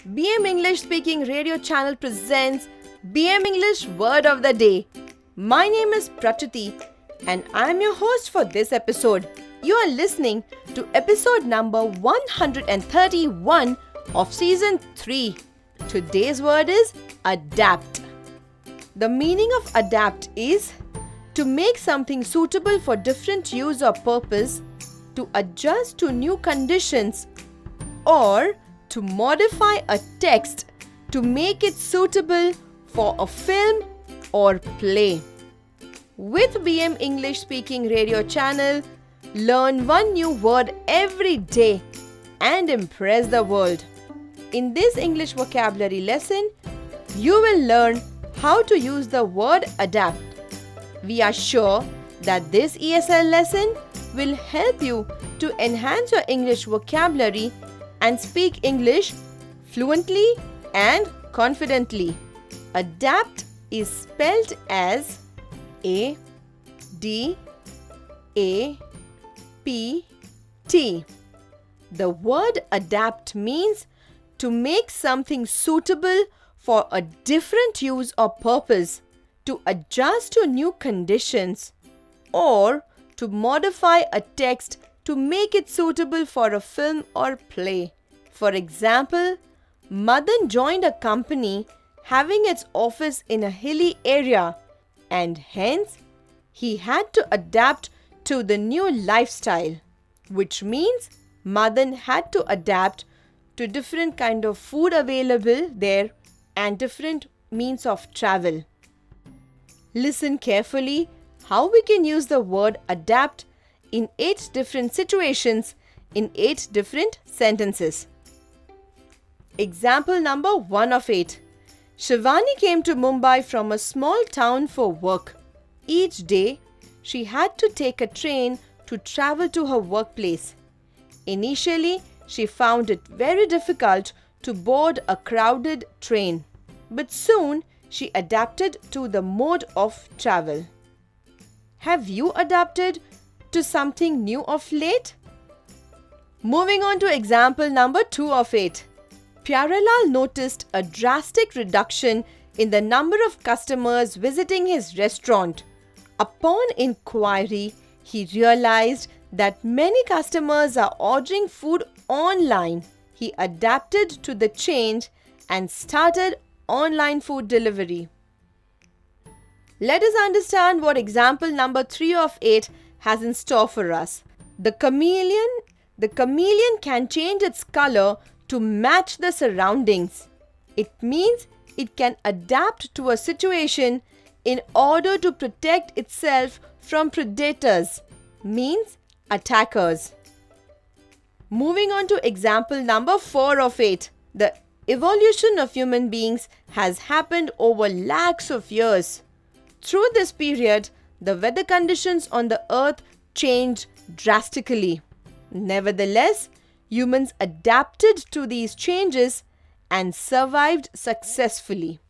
BM English Speaking Radio Channel presents BM English Word of the Day. My name is Prachuti and I am your host for this episode. You are listening to episode number 131 of season 3. Today's word is adapt. The meaning of adapt is to make something suitable for different use or purpose, to adjust to new conditions, or to modify a text to make it suitable for a film or play. With BM English Speaking Radio Channel, learn one new word every day and impress the world. In this English vocabulary lesson, you will learn how to use the word adapt. We are sure that this ESL lesson will help you to enhance your English vocabulary and speak English fluently and confidently. Adapt is spelled as A-D-A-P-T. The word adapt means to make something suitable for a different use or purpose, to adjust to new conditions, or to modify a text to make it suitable for a film or play. For example, Madan joined a company having its office in a hilly area, and hence he had to adapt to the new lifestyle, which means Madan had to adapt to different kind of food available there and different means of travel. Listen carefully how we can use the word adapt in 8 different situations in 8 different sentences. Example number 1 of 8. Shivani came to Mumbai from a small town for work. Each day, she had to take a train to travel to her workplace. Initially, she found it very difficult to board a crowded train, but soon she adapted to the mode of travel. Have you adapted to something new of late? Moving on to example number 2 of 8. Pyarelal noticed a drastic reduction in the number of customers visiting his restaurant. Upon inquiry, he realized that many customers are ordering food online. He adapted to the change and started online food delivery. Let us understand what example number 3 of 8 has in store for us. The chameleon can change its color to match the surroundings. It means it can adapt to a situation in order to protect itself from predators, means attackers. Moving on to example number 4 of 8. The evolution of human beings has happened over lakhs of years. Through this period, the weather conditions on the earth changed drastically. Nevertheless, humans adapted to these changes and survived successfully.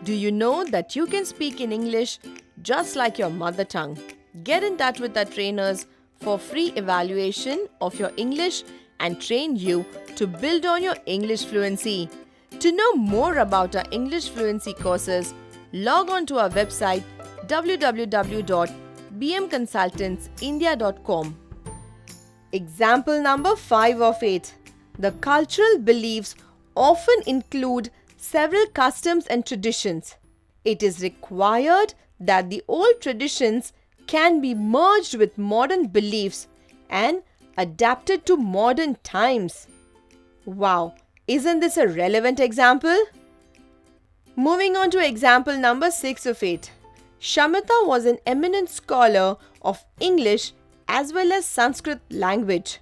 Do you know that you can speak in English just like your mother tongue? Get in touch with our trainers for free evaluation of your English and train you to build on your English fluency. To know more about our English fluency courses, log on to our website www.bmconsultantsindia.com. Example number 5 of 8. The cultural beliefs often include several customs and traditions. It is required that the old traditions can be merged with modern beliefs and adapted to modern times. Wow, isn't this a relevant example? Moving on to example number 6 of 8. Shamita was an eminent scholar of English as well as Sanskrit language.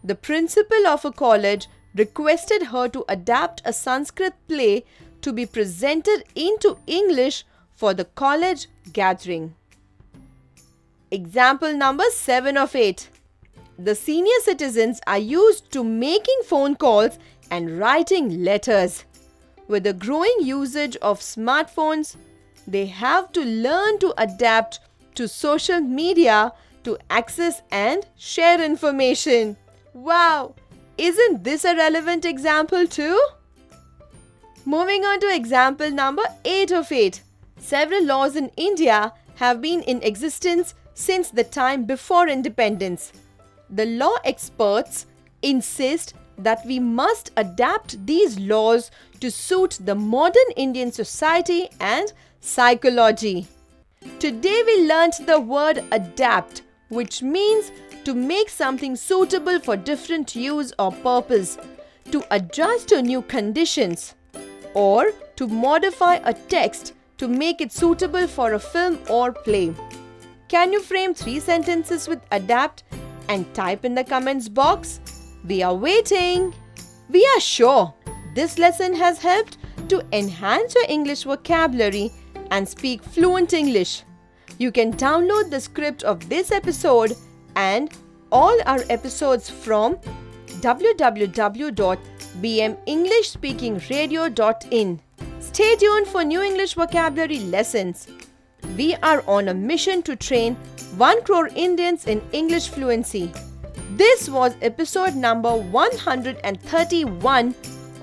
The principal of a college requested her to adapt a Sanskrit play to be presented into English for the college gathering. Example number 7 of 8. The senior citizens are used to making phone calls and writing letters. With the growing usage of smartphones, they have to learn to adapt to social media to access and share information. Wow! Isn't this a relevant example too? Moving on to example number 8 of 8. Several laws in India have been in existence since the time before independence. The law experts insist that we must adapt these laws to suit the modern Indian society and psychology. Today we learnt the word adapt, which means to make something suitable for different use or purpose, to adjust to new conditions, or to modify a text to make it suitable for a film or play. Can you frame 3 sentences with adapt and type in the comments box? We are waiting. We are sure this lesson has helped to enhance your English vocabulary and speak fluent English. You can download the script of this episode and all our episodes from www.bmenglishspeakingradio.in. Stay tuned for new English vocabulary lessons. We are on a mission to train 1 crore Indians in English fluency. This was episode number 131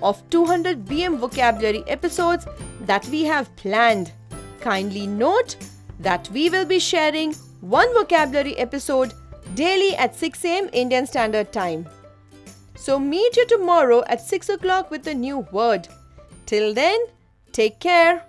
of 200 BM vocabulary episodes that we have planned. Kindly note that we will be sharing 1 vocabulary episode daily at 6 am Indian Standard Time. So meet you tomorrow at 6 o'clock with a new word. Till then, take care.